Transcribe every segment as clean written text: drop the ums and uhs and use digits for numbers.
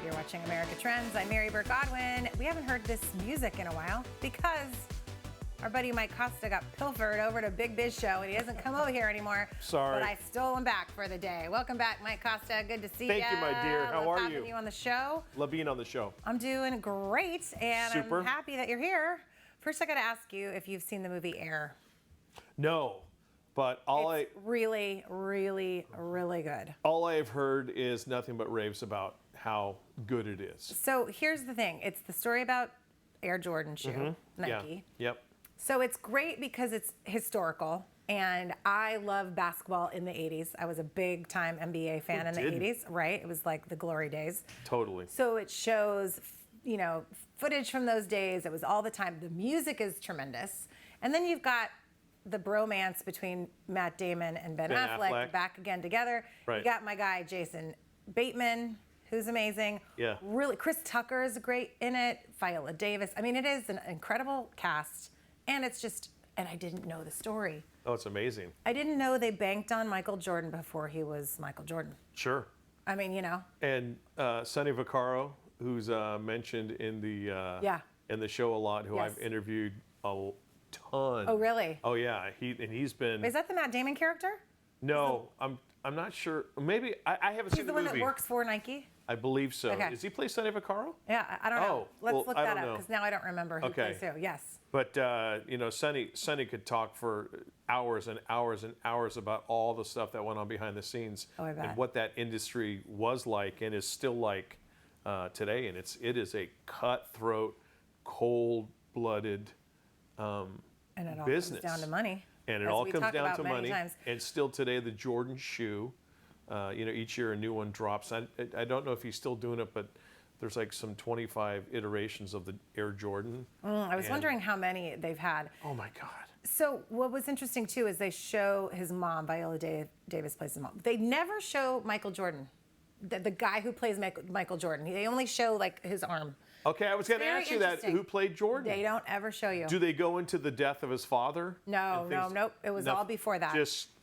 You're watching America Trends. I'm Burt-Godwin. We haven't heard this music in a while because our buddy Mike Costa got pilfered over to Big Biz Show and he doesn't come over here anymore. Sorry. But I stole him back for the day. Welcome back, Mike Costa. Good to see you. Thank you, my dear. How are you? Love having you on the show. Love being on the show. I'm doing great, and Super. I'm happy that you're here. First, I got to ask you if you've seen the movie Air. No, but It's really, really, really good. all I have heard is nothing but raves about how good it is. So here's the thing. It's the story about Air Jordan shoe, Nike. Yeah. Yep. So it's great because it's historical, and I love basketball in the 80s. I was a big time NBA fan in the 80s, right? It was like the glory days. Totally. So it shows, you know, footage from those days. It was all the time. The music is tremendous. And then you've got the bromance between Matt Damon and Ben Affleck back again together. Right. You got my guy, Jason Bateman, who's amazing. Yeah. Really, Chris Tucker is great in it. Viola Davis. I mean, it is an incredible cast. And it's just, and I didn't know the story. Oh, it's amazing. I didn't know they banked on Michael Jordan before he was Michael Jordan. Sure. I mean, you know. And Sonny Vaccaro, who's mentioned in the show a lot, who Yes. I've interviewed a ton. Oh, really? Oh yeah. He's been. Is that the Matt Damon character? No, I'm not sure. Maybe I haven't He's seen the the one movie. that works for Nike? I believe so. Okay. Does he play Sonny Vaccaro? Yeah, I don't know. Oh, Let's well, look I that don't up know. because now I don't remember who Okay. plays who. Yes. But you know, Sonny could talk for hours and hours and hours about all the stuff that went on behind the scenes Oh, I bet. and what that industry was like and is still like today. And it is a cutthroat, cold-blooded And it all business. comes down to money. And it as all we comes talk down about to many money. times. And still today, the Jordan shoe. You know, each year a new one drops. I don't know if he's still doing it, but there's like some 25 iterations of the Air Jordan. I was And- wondering how many they've had. Oh my God. So what was interesting too is they show his mom, Viola Davis plays his mom. They never show Michael Jordan, the guy who plays Michael Jordan. They only show like his arm. Okay, I was going to Very ask you that. interesting. Who played Jordan? They don't ever show you. Do they go into the death of his father? No, nope. It was all before that.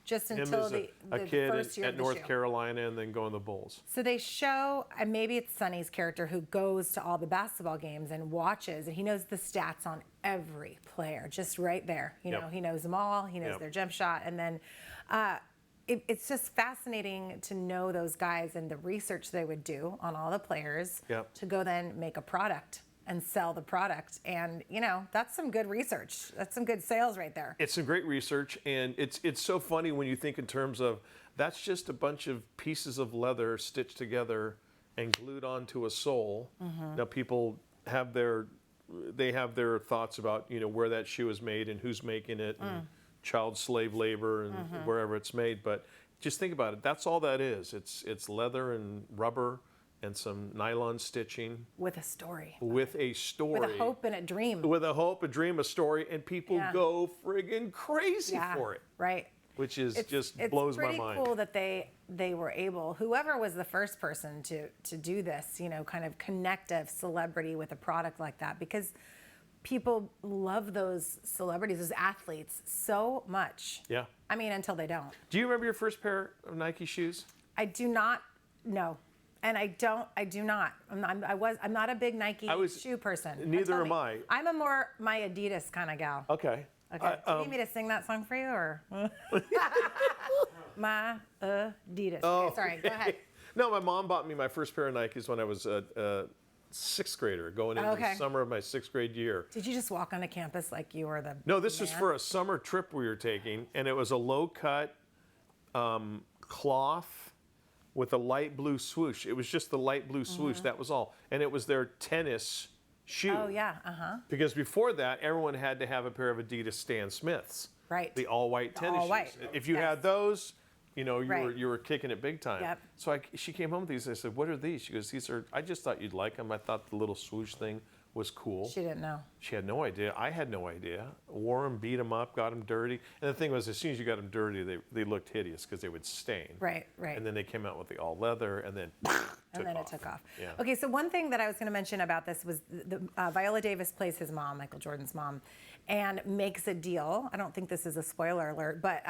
Just him until as the a kid first year at of the North shoe. Carolina and then going to the Bulls. So they show, and maybe it's Sonny's character who goes to all the basketball games and watches, and he knows the stats on every player, just right there. You know, Yep. he knows them all. He knows Yep. their jump shot, and then it's just fascinating to know those guys and the research they would do on all the players Yep. to go then make a product and sell the product. And you know, that's some good research. That's some good sales right there. It's some great research, and it's so funny when you think in terms of that's just a bunch of pieces of leather stitched together and glued onto a sole. Now people have their thoughts about, you know, where that shoe is made and who's making it and child slave labor and wherever it's made, but just think about it. That's all that is. It's leather and rubber and some nylon stitching With a story. with a story. With a hope and a dream. With a hope, a dream, a story, and people Yeah. go friggin' crazy Yeah, for it, right. which is just It's blows my pretty mind. cool that they were able, whoever was the first person to do this, you know, kind of connect a celebrity with a product like that, because people love those celebrities, those athletes so much. Yeah. I mean, until they don't. Do you remember your first pair of Nike shoes? I do not know. And I do not. I'm not a big Nike shoe person. Neither Tell am me. I. I'm a more my Adidas kind of gal. Okay. Okay. Do you need me to sing that song for you, or my Adidas? Oh, Okay, sorry, go ahead. No, my mom bought me my first pair of Nikes when I was a sixth grader, going into Okay. the summer of my sixth grade year. Did you just walk onto campus like you were the No, this was man? for a summer trip we were taking, and it was a low-cut cloth with a light blue swoosh. It was just the light blue swoosh, that was all. And it was their tennis shoe. Oh yeah, Because before that, everyone had to have a pair of Adidas Stan Smiths. Right. The all-white tennis all white. shoes. If you Yes. had those, you know, Right. you were kicking it big time. Yep. So she came home with these. I said, "What are these?" She goes, "These are. I just thought you'd like them. I thought the little swoosh thing was cool." She didn't know. She had no idea. I had no idea. Wore them, beat them up, got them dirty. And the thing was, as soon as you got them dirty, they looked hideous because they would stain. Right. And then they came out with the all leather, and then It took off. Yeah. Okay, so one thing that I was going to mention about this was Viola Davis plays his mom, Michael Jordan's mom, and makes a deal. I don't think this is a spoiler alert, but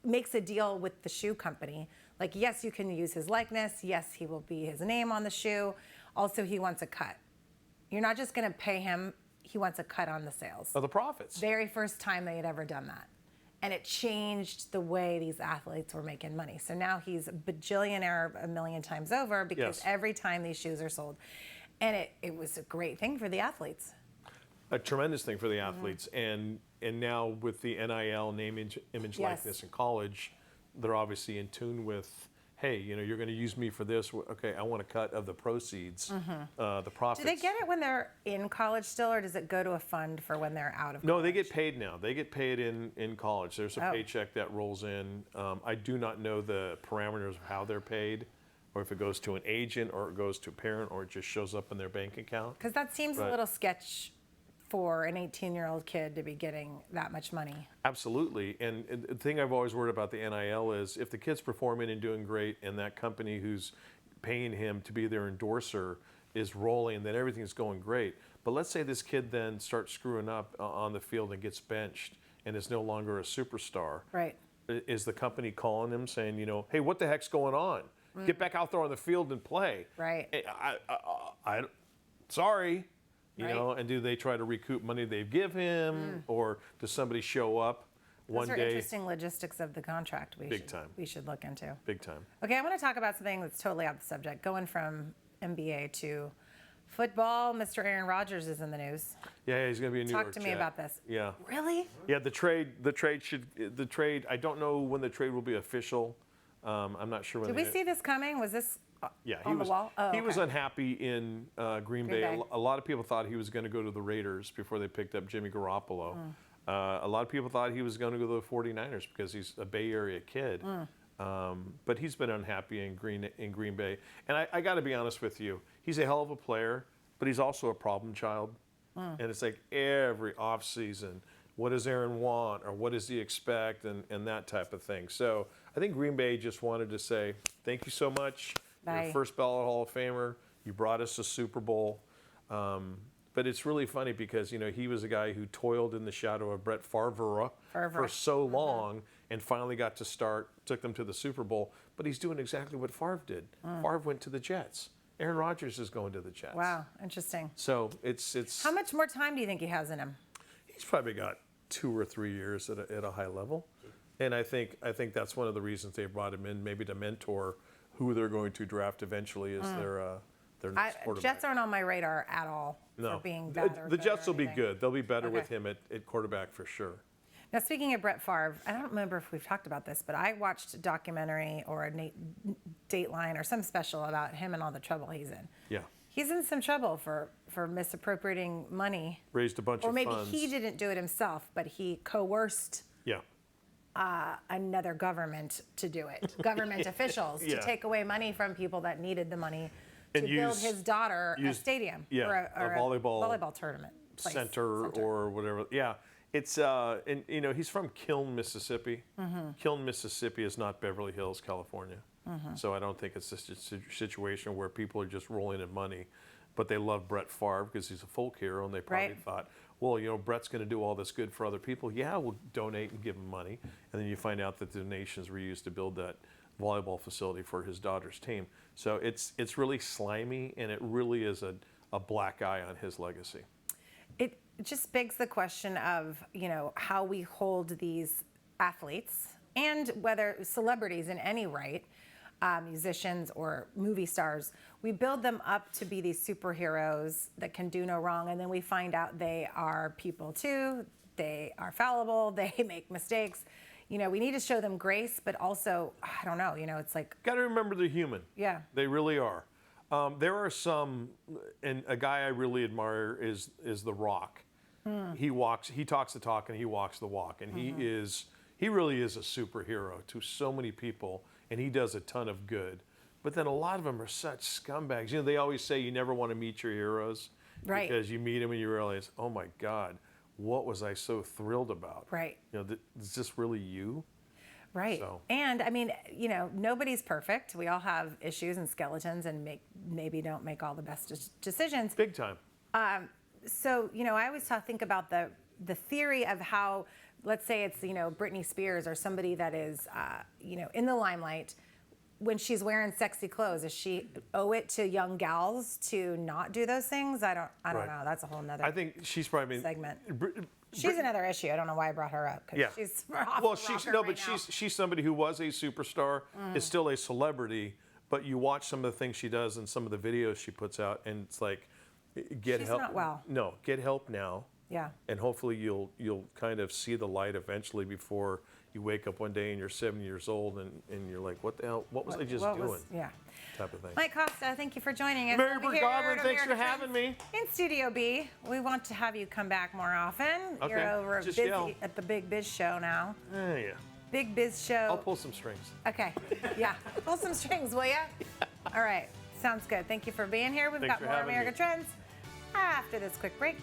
makes a deal with the shoe company. Like, yes, you can use his likeness. Yes, he will be his name on the shoe. Also, he wants a cut. You're not just going to pay him. He wants a cut on the sales. Of the profits. Very first time they had ever done that. And it changed the way these athletes were making money. So now he's a bajillionaire a million times over because every time these shoes are sold. And it was a great thing for the athletes. A tremendous thing for the athletes. And now with the NIL, name, image, likeness in college, they're obviously in tune with, hey, you're going to use me for this. Okay, I want a cut of the proceeds, the profits. Do they get it when they're in college still, or does it go to a fund for when they're out of college? No, they get paid now. They get paid in college. There's a paycheck that rolls in. I do not know the parameters of how they're paid, or if it goes to an agent, or it goes to a parent, or it just shows up in their bank account. Because that seems a little sketch for an 18-year-old kid to be getting that much money. Absolutely. And the thing I've always worried about the NIL is if the kid's performing and doing great and that company who's paying him to be their endorser is rolling, then everything's going great. But let's say this kid then starts screwing up on the field and gets benched and is no longer a superstar. Right. Is the company calling him saying, hey, what the heck's going on? Get back out there on the field and play. Right. Sorry. And do they try to recoup money they give him, or does somebody show up one Those are day? interesting logistics of the contract. We should look into. Big time. Okay, I want to talk about something that's totally off the subject. Going from NBA to football, Mr. Aaron Rodgers is in the news. Yeah, he's going to be a New York Talk to me Jet. about this. Yeah. Really? Yeah, the trade. I don't know when the trade will be official. I'm not sure when. Did we see this coming? Was this? Yeah, on the wall? He was unhappy in Green Bay. A lot of people thought he was going to go to the Raiders before they picked up Jimmy Garoppolo. A lot of people thought he was going to go to the 49ers because he's a Bay Area kid. But he's been unhappy in Green Bay. And I got to be honest with you, he's a hell of a player, but he's also a problem child. And it's like every offseason, what does Aaron want, or what does he expect, and that type of thing. So I think Green Bay just wanted to say, thank you so much. Bye. You're a first ballot Hall of Famer. You brought us a Super Bowl. But it's really funny because, he was a guy who toiled in the shadow of Brett Favre for so long and finally got to start, took them to the Super Bowl. But he's doing exactly what Favre did. Favre went to the Jets. Aaron Rodgers is going to the Jets. Wow, interesting. So it's. How much more time do you think he has in him? He's probably got 2 or 3 years at a high level. And I think that's one of the reasons they brought him in, maybe to mentor who they're going to draft eventually as their next quarterback. Jets aren't on my radar at all for being bad or the good Jets or will be anything. good. They'll be better with him at quarterback for sure. Now, speaking of Brett Favre, I don't remember if we've talked about this, but I watched a documentary or a Dateline or some special about him and all the trouble he's in. Yeah. He's in some trouble for misappropriating money. Raised a bunch of funds. Or maybe he didn't do it himself, but he coerced another government to do it. Government officials to take away money from people that needed the money to build his daughter a stadium or a volleyball tournament center or whatever. Yeah. It's and he's from Kiln, Mississippi. Kiln, Mississippi is not Beverly Hills, California. So I don't think it's just a situation where people are just rolling in money, but they love Brett Favre because he's a folk hero, and they probably thought, well, Brett's going to do all this good for other people. Yeah, we'll donate and give him money, and then you find out that the donations were used to build that volleyball facility for his daughter's team. So it's really slimy, and it really is a black eye on his legacy. It just begs the question of, how we hold these athletes and whether celebrities in any right, musicians or movie stars, we build them up to be these superheroes that can do no wrong, and then we find out they are people too, they are fallible, they make mistakes. We need to show them grace, but also, I don't know, it's like... Got to remember they're human. Yeah. They really are. There are some, and a guy I really admire is The Rock. He talks the talk and he walks the walk, and he really is a superhero to so many people, and he does a ton of good. But then a lot of them are such scumbags. They always say you never want to meet your heroes, right? Because you meet them and you realize, oh my God, what was I so thrilled about? Right. Is this really you? Right. So. And I mean, nobody's perfect. We all have issues and skeletons, and maybe don't make all the best decisions. Big time. So, I always think about the theory of how, let's say it's, Britney Spears or somebody that is, in the limelight. when she's wearing sexy clothes, does she owe it to young gals to not do those things? I don't Right. know. That's a whole nother I think she's probably segment. She's another issue. I don't know why I brought her up. 'Cause Yeah. she's off Well, the she's rocker no, right but now. she's somebody who was a superstar, is still a celebrity. But you watch some of the things she does and some of the videos she puts out, and it's like, get She's help. not well. No, get help now. Yeah. And hopefully you'll kind of see the light eventually before you wake up one day and you're 70 years old and you're like, what the hell? What was I just doing? Yeah. Type of thing. Mike Costa, thank you for joining us. Mary over here Burt-Godwin, at thanks for America having Trends me. in Studio B. We want to have you come back more often. Okay, You're over just busy yell. at the Big Biz Show now. Yeah. Big Biz Show. I'll pull some strings. Okay. Yeah. Pull some strings, will ya? All right. Sounds good. Thank you for being here. We've Thanks got for more having America me. Trends after this quick break.